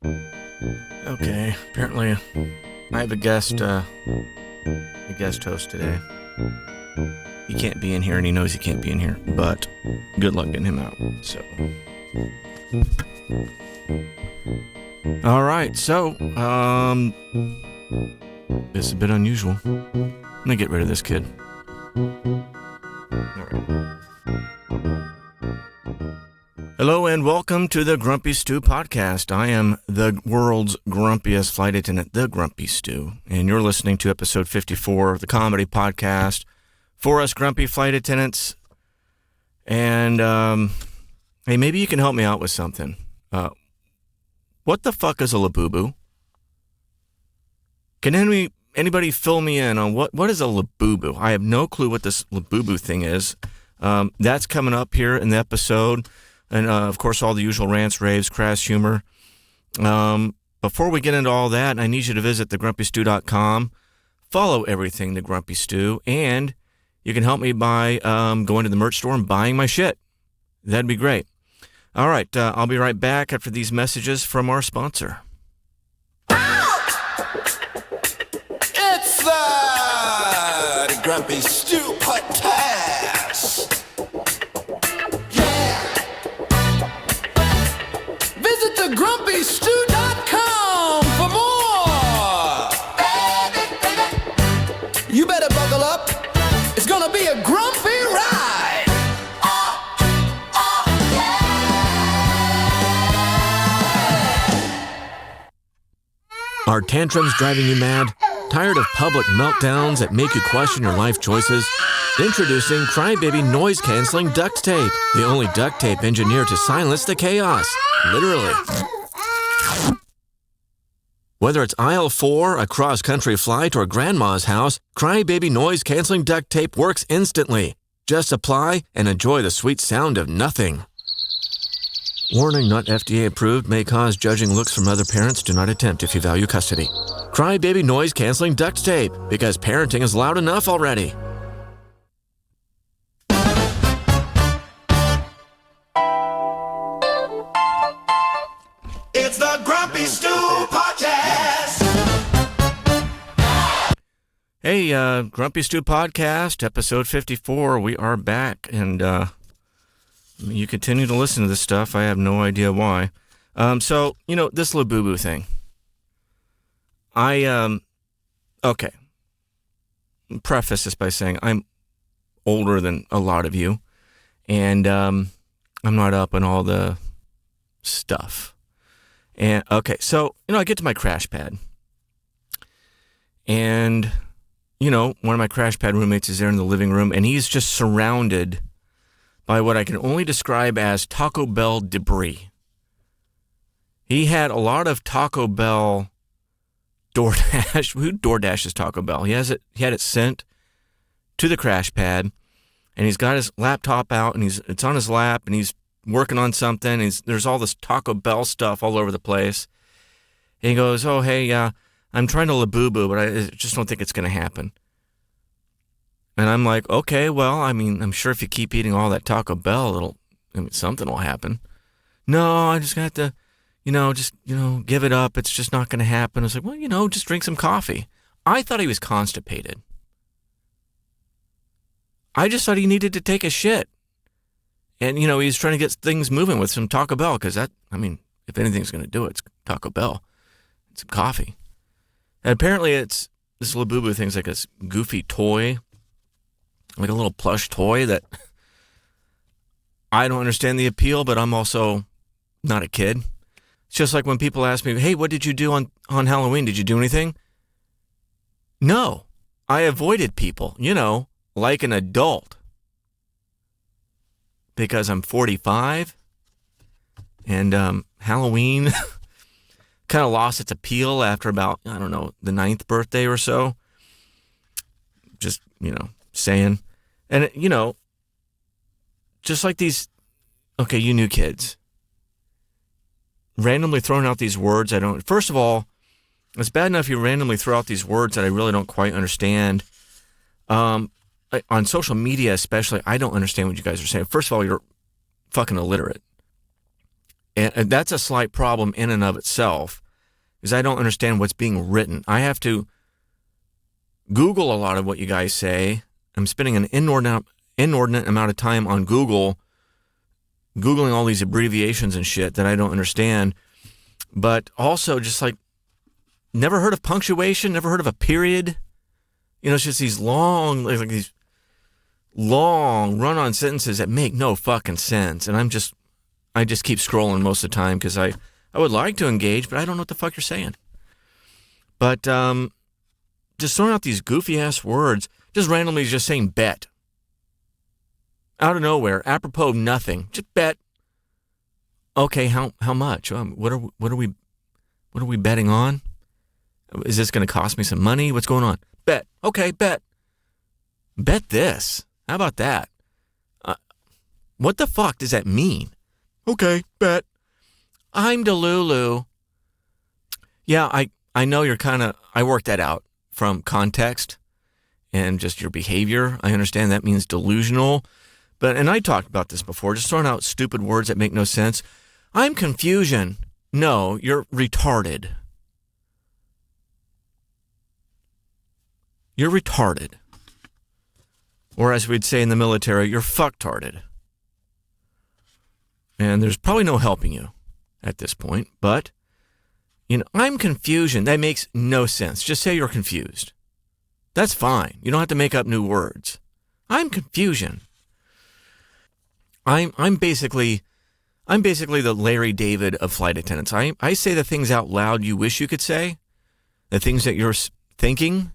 Okay, apparently I have a guest host today. He can't be in here, and he knows he can't be in here, but good luck getting him out. So, all right. So, this is a bit unusual. I'm gonna get rid of this kid. All right. Hello and welcome to the Grumpy Stew podcast. I am the world's grumpiest flight attendant, the Grumpy Stew, and you're listening to episode 54 of the comedy podcast for us grumpy flight attendants. And hey, maybe you can help me out with something. What the fuck is a Labubu? Can anybody fill me in on what is a Labubu? I have no clue what this Labubu thing is. That's coming up here in the episode. And, of course, all the usual rants, raves, crass humor. Before we get into all that, I need you to visit thegrumpystew.com, follow everything The Grumpy Stew, and you can help me by going to the merch store and buying my shit. That'd be great. All right, I'll be right back after these messages from our sponsor. It's the Grumpy Stew podcast. Grumpiest.com for more. You better buckle up. It's gonna be a grumpy ride. Are tantrums driving you mad? Tired of public meltdowns that make you question your life choices? Introducing Crybaby noise-canceling duct tape, the only duct tape engineered to silence the chaos. Literally. Whether it's aisle 4, a cross-country flight, or grandma's house, Crybaby noise-canceling duct tape works instantly. Just apply and enjoy the sweet sound of nothing. Warning, not FDA approved, may cause judging looks from other parents. Do not attempt if you value custody. Crybaby noise-canceling duct tape, because parenting is loud enough already. It's the Grumpy Stew podcast. Hey, Grumpy Stew podcast, episode 54. We are back, and you continue to listen to this stuff. I have no idea why. So, this Labubu thing. Okay. Preface this by saying I'm older than a lot of you, and I'm not up on all the stuff. And okay, so, I get to my crash pad. And, one of my crash pad roommates is there in the living room, and he's just surrounded by what I can only describe as Taco Bell debris. He had a lot of Taco Bell DoorDash. Who DoorDashes Taco Bell? He had it sent to the crash pad, and he's got his laptop out, and it's on his lap, and he's working on something. There's all this Taco Bell stuff all over the place. And he goes, "Oh, hey, I'm trying to Labubu, but I just don't think it's going to happen." And I'm like, "Okay, well, I'm sure if you keep eating all that Taco Bell, something will happen." "No, I just got to, give it up. It's just not going to happen." I was like, "Well, just drink some coffee." I thought he was constipated. I just thought he needed to take a shit. And, he's trying to get things moving with some Taco Bell, because if anything's going to do it, it's Taco Bell. It's coffee. And apparently this Labubu thing's like this goofy toy, like a little plush toy that I don't understand the appeal, but I'm also not a kid. It's just like when people ask me, "Hey, what did you do on Halloween? Did you do anything?" No, I avoided people, like an adult. Because I'm 45, and Halloween kind of lost its appeal after about, the 9th birthday or so. Just, saying. And, just like these, you new kids, randomly throwing out these words first of all, it's bad enough you randomly throw out these words that I really don't quite understand. On social media especially, I don't understand what you guys are saying. First of all, you're fucking illiterate. And that's a slight problem in and of itself, because I don't understand what's being written. I have to Google a lot of what you guys say. I'm spending an inordinate amount of time on Googling all these abbreviations and shit that I don't understand. But also just like, never heard of punctuation, never heard of a period. You know, it's just these long, like these long run-on sentences that make no fucking sense. And I just keep scrolling most of the time because I would like to engage, but I don't know what the fuck you're saying. But just throwing out these goofy-ass words, just randomly just saying bet. Out of nowhere, apropos of nothing, just bet. Okay, how much? What are we betting on? Is this going to cost me some money? What's going on? Bet. Okay, bet. Bet this. How about that? What the fuck does that mean? Okay, bet. I'm Delulu. Yeah, I know you're I worked that out from context and just your behavior. I understand that means delusional. And I talked about this before, just throwing out stupid words that make no sense. I'm confusion. No, you're retarded. You're retarded. Or as we'd say in the military, you're fucktarded. And there's probably no helping you at this point. But, I'm confusion. That makes no sense. Just say you're confused. That's fine. You don't have to make up new words. I'm confusion. I'm basically the Larry David of flight attendants. I say the things out loud you wish you could say. The things that you're thinking,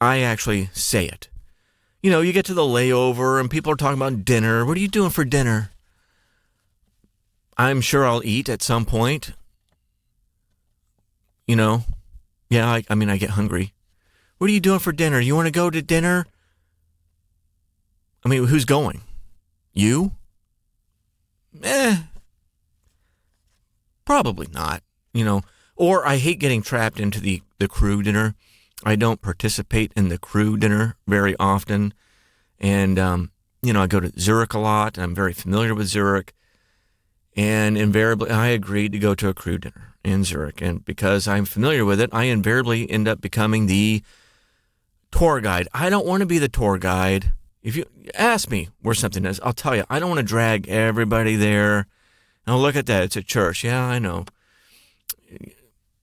I actually say it. You get to the layover and people are talking about dinner. What are you doing for dinner? I'm sure I'll eat at some point. Yeah, I get hungry. What are you doing for dinner? You want to go to dinner? Who's going? You? Probably not, Or I hate getting trapped into the crew dinner. I don't participate in the crew dinner very often. And, I go to Zurich a lot. And I'm very familiar with Zurich. And invariably, I agreed to go to a crew dinner in Zurich. And because I'm familiar with it, I invariably end up becoming the tour guide. I don't want to be the tour guide. If you ask me where something is, I'll tell you, I don't want to drag everybody there. Oh, look at that. It's a church. Yeah, I know.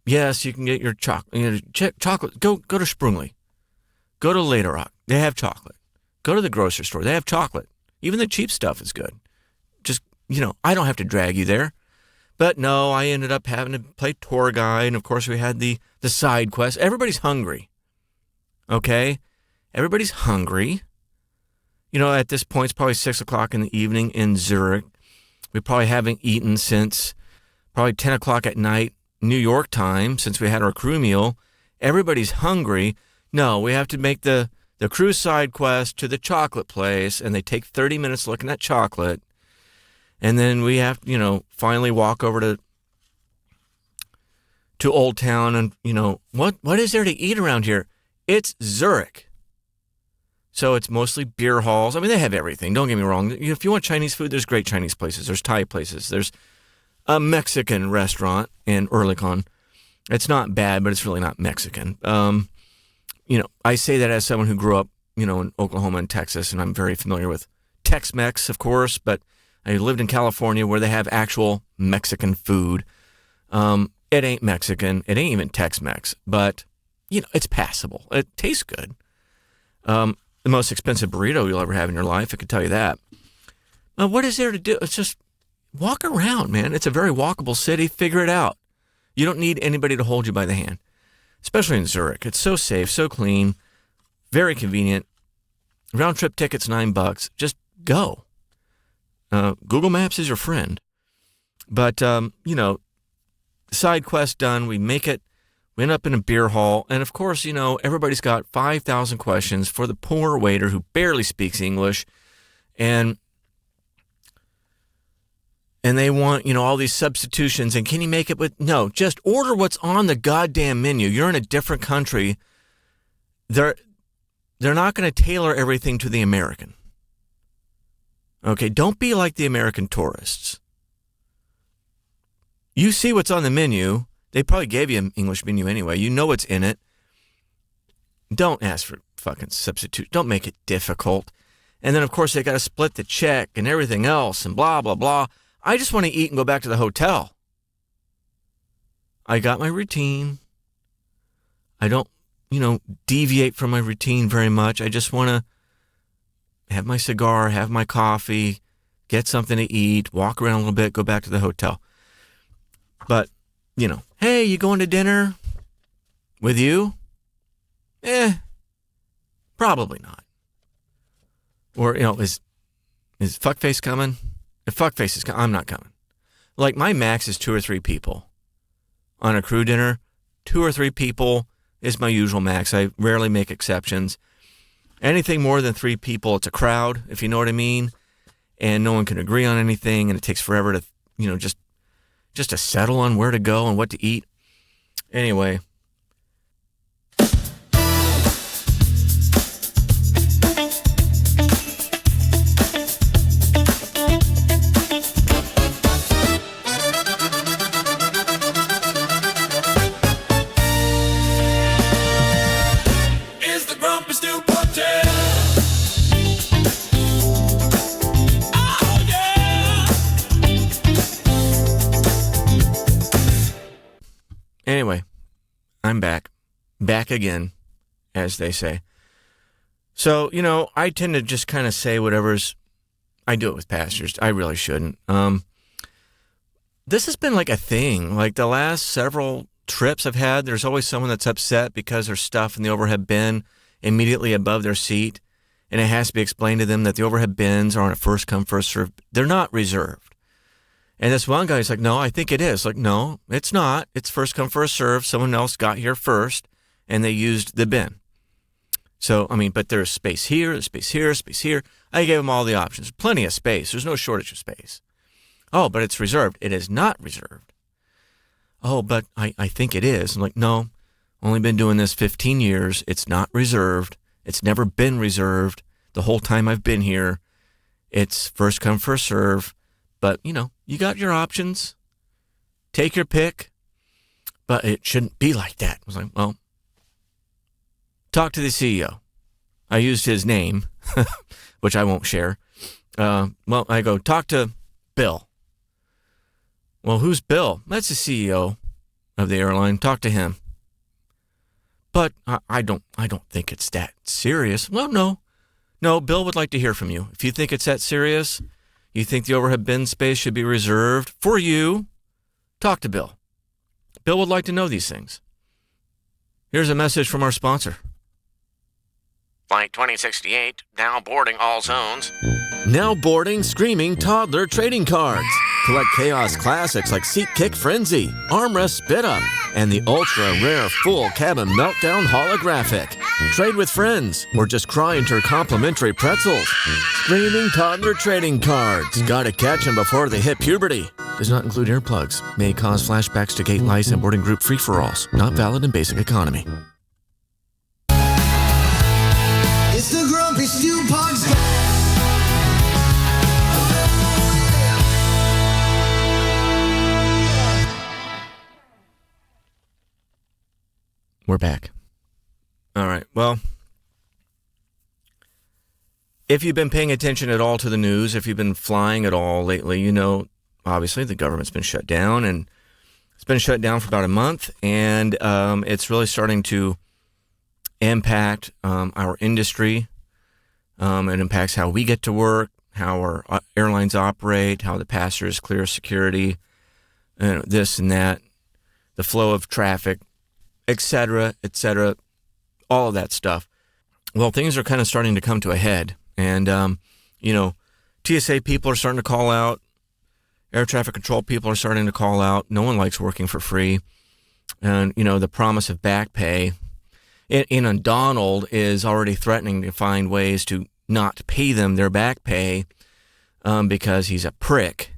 Yes, you can get your chocolate. Chocolate. Go to Sprungli. Go to Lederock. They have chocolate. Go to the grocery store. They have chocolate. Even the cheap stuff is good. Just, I don't have to drag you there. But no, I ended up having to play tour guide. And of course, we had the side quest. Everybody's hungry. Okay? Everybody's hungry. At this point, it's probably 6 o'clock in the evening in Zurich. We probably haven't eaten since probably 10 o'clock at night, New York time, since we had our crew meal. Everybody's hungry. No, we have to make the crew side quest to the chocolate place, and they take 30 minutes looking at chocolate. And then we have, finally walk over to Old Town and, what is there to eat around here? It's Zurich. So it's mostly beer halls. They have everything. Don't get me wrong. If you want Chinese food, there's great Chinese places. There's Thai places. There's a Mexican restaurant in Oerlikon. It's not bad, but it's really not Mexican. I say that as someone who grew up, in Oklahoma and Texas, and I'm very familiar with Tex-Mex, of course, but I lived in California where they have actual Mexican food. It ain't Mexican. It ain't even Tex-Mex, but, it's passable. It tastes good. The most expensive burrito you'll ever have in your life, I can tell you that. What is there to do? It's just walk around, man. It's a very walkable city. Figure it out. You don't need anybody to hold you by the hand, especially in Zurich. It's so safe, so clean, very convenient. Round trip tickets, $9. Just go. Google Maps is your friend. But, side quest done. We make it. We end up in a beer hall. And of course, everybody's got 5,000 questions for the poor waiter who barely speaks English. And they want, all these substitutions. And can you make it with, no, just order what's on the goddamn menu. You're in a different country. They're not going to tailor everything to the American. Okay, don't be like the American tourists. You see what's on the menu. They probably gave you an English menu anyway. You know what's in it. Don't ask for fucking substitute. Don't make it difficult. And then, of course, they got to split the check and everything else and blah, blah, blah. I just want to eat and go back to the hotel. I got my routine. I don't, deviate from my routine very much. I just want to have my cigar, have my coffee, get something to eat, walk around a little bit, go back to the hotel. But, hey, you going to dinner with you? Probably not. Or, is fuckface coming? If fuckface is coming, I'm not coming. Like, my max is 2 or 3 people. On a crew dinner, 2 or 3 people is my usual max. I rarely make exceptions. Anything more than 3 people, it's a crowd, if you know what I mean. And no one can agree on anything, and it takes forever to, just to settle on where to go and what to eat. Anyway. Is the Grumpy Stew Podcast? Oh, yeah! Anyway, I'm back. Back again, as they say. So, I tend to just kind of say whatever's... I do it with pastors. I really shouldn't. This has been like a thing. Like the last several trips I've had, there's always someone that's upset because there's stuff in the overhead bin immediately above their seat, and it has to be explained to them that the overhead bins are on a first come, first serve. They're not reserved. And this one guy's like, no, I think it is. Like, no, it's not. It's first come, first serve. Someone else got here first, and they used the bin. So, but there's space here, space here, space here. I gave them all the options. Plenty of space. There's no shortage of space. Oh, but it's reserved. It is not reserved. Oh, but I think it is. I'm like, no, only been doing this 15 years. It's not reserved. It's never been reserved. The whole time I've been here, it's first come, first serve. But, you got your options. Take your pick. But it shouldn't be like that. I was like, well, talk to the CEO. I used his name, which I won't share. I go, talk to Bill. Well, who's Bill? That's the CEO of the airline. Talk to him. But I don't think it's that serious. Well, no, Bill would like to hear from you. If you think it's that serious, you think the overhead bin space should be reserved for you, talk to Bill. Bill would like to know these things. Here's a message from our sponsor. Flight 2068, now boarding all zones. Now boarding Screaming Toddler trading cards. Collect Chaos classics like Seat Kick Frenzy, Armrest Spit Up, and the ultra-rare Full Cabin Meltdown Holographic. Trade with friends, or just cry into her complimentary pretzels. Screaming Toddler trading cards. Gotta catch them before they hit puberty. Does not include earplugs. May cause flashbacks to gate lice and boarding group free-for-alls. Not valid in basic economy. It's the Grumpy Stew Podcast. We're back. All right. Well, if you've been paying attention at all to the news, if you've been flying at all lately, obviously the government's been shut down, and it's been shut down for about a month, and it's really starting to impact our industry. It impacts how we get to work, how our airlines operate, how the passengers clear security, this and that, the flow of traffic, et cetera, all of that stuff. Well, things are kind of starting to come to a head. And, TSA people are starting to call out. Air traffic control people are starting to call out. No one likes working for free. And, the promise of back pay. And Donald is already threatening to find ways to not pay them their back pay because he's a prick.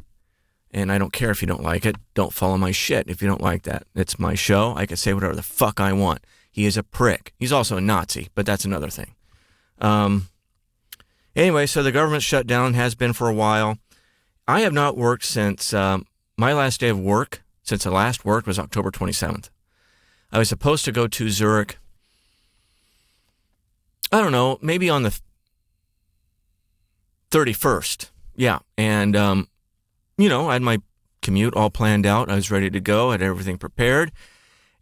And I don't care if you don't like it. Don't follow my shit if you don't like that. It's my show. I can say whatever the fuck I want. He is a prick. He's also a Nazi, but that's another thing. Anyway, so the government shutdown has been for a while. I have not worked since my last day of work since I last worked was October 27th. I was supposed to go to Zurich, I don't know, maybe on the 31st. Yeah. And, I had my commute all planned out. I was ready to go. I had everything prepared.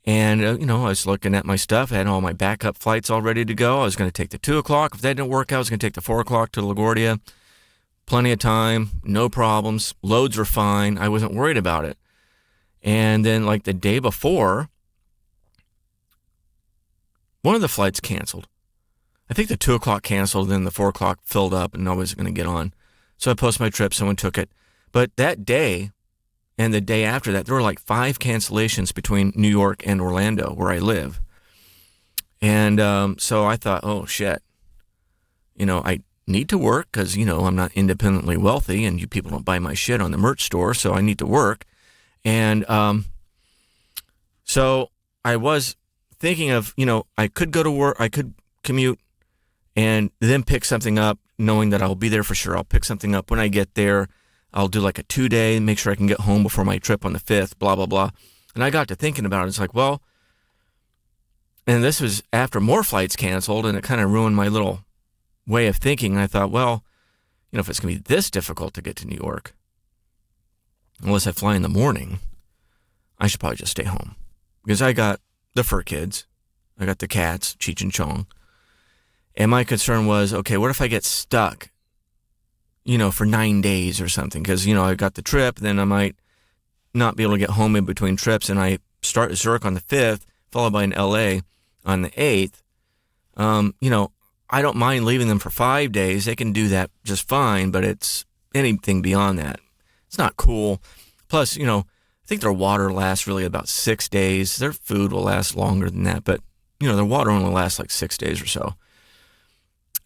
And, I was looking at my stuff. I had all my backup flights all ready to go. I was going to take the 2 o'clock. If that didn't work out, I was going to take the 4 o'clock to LaGuardia. Plenty of time, no problems. Loads were fine. I wasn't worried about it. And then, like the day before, one of the flights canceled. I think the 2 o'clock canceled, then the 4 o'clock filled up, and I wasn't going to get on. So I posted my trip. Someone took it. But that day and the day after that, there were like 5 cancellations between New York and Orlando, where I live. And so I thought, oh, shit. I need to work because, I'm not independently wealthy, and you people don't buy my shit on the merch store, so I need to work. And so I was thinking of, I could go to work, I could commute, and then pick something up, knowing that I'll be there for sure. I'll pick something up when I get there. I'll do like a 2-day, make sure I can get home before my trip on the 5th, blah, blah, blah. And I got to thinking about it. It's like, well, and this was after more flights canceled, and it kind of ruined my little way of thinking. And I thought, well, if it's going to be this difficult to get to New York, unless I fly in the morning, I should probably just stay home. Because I got the fur kids. I got the cats, Cheech and Chong. And my concern was, okay, what if I get stuck, for 9 days or something? Because, I got the trip, then I might not be able to get home in between trips, and I start Zurich on the 5th, followed by an LA on the 8th. I don't mind leaving them for 5 days. They can do that just fine, but it's anything beyond that. It's not cool. Plus, I think their water lasts really about 6 days. Their food will last longer than that, but, their water only lasts like 6 days or so.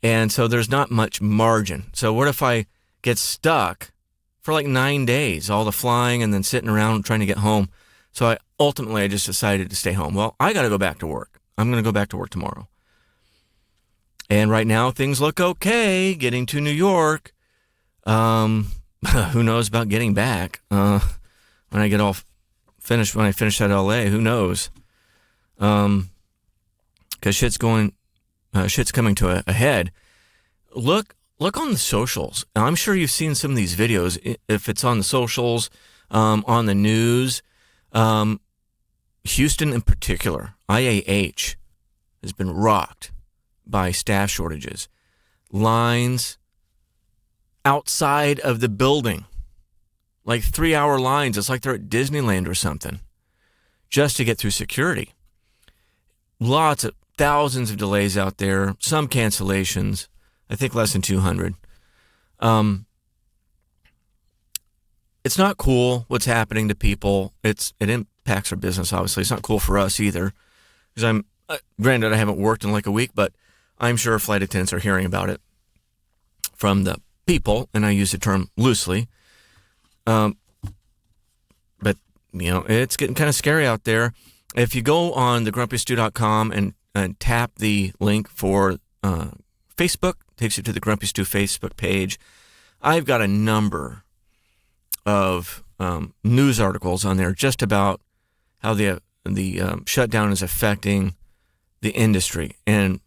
And so there's not much margin. So what if I get stuck for like 9 days, all the flying and then sitting around trying to get home? So I just decided to stay home. Well, I got to go back to work. I'm going to go back to work tomorrow. And right now things look okay getting to New York. Who knows about getting back? When I get all finished, when I finish at LA, who knows? Because shit's coming to a head. Look on the socials. I'm sure you've seen some of these videos. If it's on the socials, on the news, Houston in particular, IAH has been rocked by staff shortages. Lines outside of the building, like 3-hour lines. It's like they're at Disneyland or something, just to get through security. Thousands of delays out there, some cancellations, I think less than 200. It's not cool what's happening to people. It impacts our business, obviously. It's not cool for us either. Because granted, I haven't worked in like a week, but I'm sure flight attendants are hearing about it from the people, and I use the term loosely. But, it's getting kind of scary out there. If you go on thegrumpystew.com and tap the link for Facebook, takes you to the Grumpy Stew Facebook page. I've got a number of news articles on there just about how the shutdown is affecting the industry. And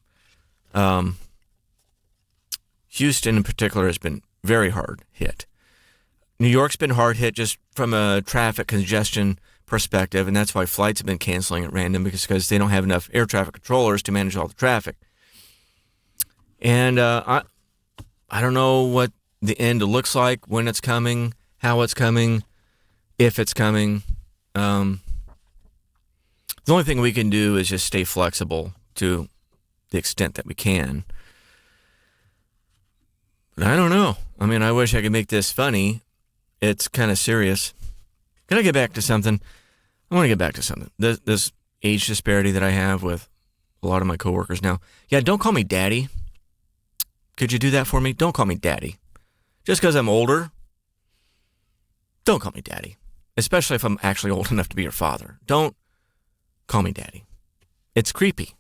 Houston in particular has been very hard hit. New York's been hard hit just from a traffic congestion perspective, and that's why flights have been canceling at random because they don't have enough air traffic controllers to manage all the traffic. And I don't know what the end looks like, when it's coming, how it's coming, if it's coming. The only thing we can do is just stay flexible to the extent that we can. But I don't know. I mean, I wish I could make this funny. It's kind of serious. Can I get back to something? I want to get back to something. This age disparity that I have with a lot of my coworkers now. Yeah, don't call me daddy. Could you do that for me? Don't call me daddy. Just because I'm older, don't call me daddy. Especially if I'm actually old enough to be your father. Don't call me daddy. It's creepy.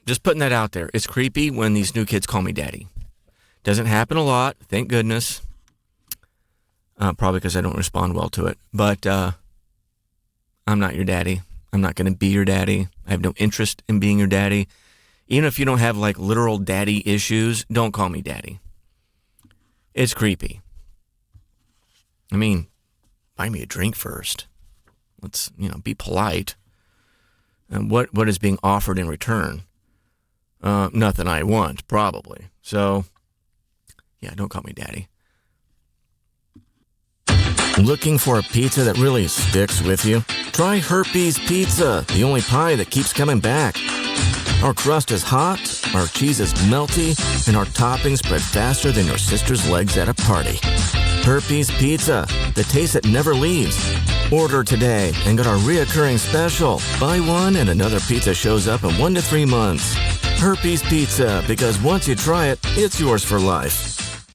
Just putting that out there. It's creepy when these new kids call me daddy. Doesn't happen a lot, thank goodness. probably because I don't respond well to it. But I'm not your daddy. I'm not going to be your daddy. I have no interest in being your daddy. Even if you don't have like literal daddy issues, don't call me daddy. It's creepy. I mean, buy me a drink first. Let's, be polite. And what is being offered in return? Nothing I want, probably. So, yeah, don't call me daddy. Looking for a pizza that really sticks with you? Try Herpes Pizza, the only pie that keeps coming back. Our crust is hot, our cheese is melty, and our toppings spread faster than your sister's legs at a party. Herpes Pizza, the taste that never leaves. Order today and get our reoccurring special. Buy one and another pizza shows up in 1 to 3 months. Herpes Pizza, because once you try it, it's yours for life.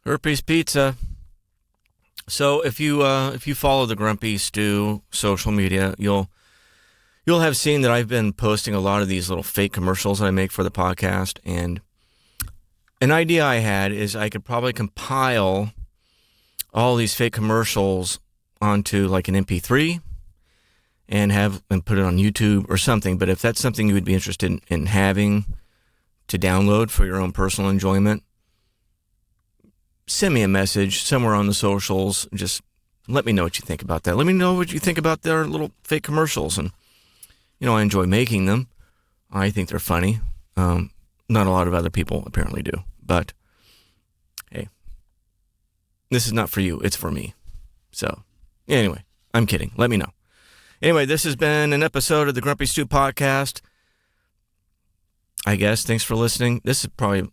Herpes Pizza. So if you follow the Grumpy Stew social media, you'll have seen that I've been posting a lot of these little fake commercials that I make for the podcast. And an idea I had is I could probably compile all these fake commercials onto like an MP3 and put it on YouTube or something. But if that's something you would be interested in having to download for your own personal enjoyment, send me a message somewhere on the socials. Just let me know what you think about that. Let me know what you think about their little fake commercials. And, I enjoy making them. I think they're funny. Not a lot of other people apparently do. But, hey, this is not for you. It's for me. So, anyway, I'm kidding. Let me know. Anyway, this has been an episode of the Grumpy Stew Podcast. I guess. Thanks for listening. This is probably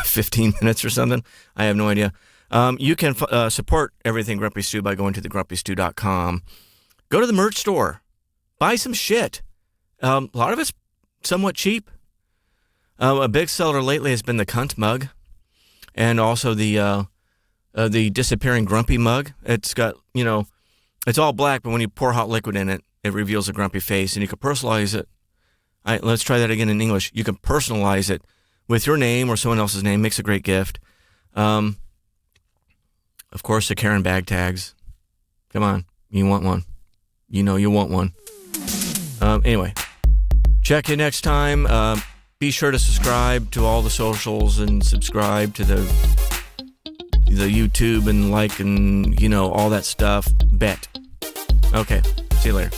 15 minutes or something. I have no idea. You can support everything Grumpy Stew by going to thegrumpystew.com. Go to the merch store. Buy some shit. A lot of it's somewhat cheap. A big seller lately has been the cunt mug, and also the disappearing grumpy mug. It's got, it's all black, but when you pour hot liquid in it, it reveals a grumpy face, and you can personalize it. Let's try that again in English. You can personalize it with your name or someone else's name. Makes a great gift. Of course, the Karen bag tags. Come on, you want one. You want one. Anyway, check you next time. Be sure to subscribe to all the socials and subscribe to the YouTube and like and all that stuff. Bet. Okay, see you later.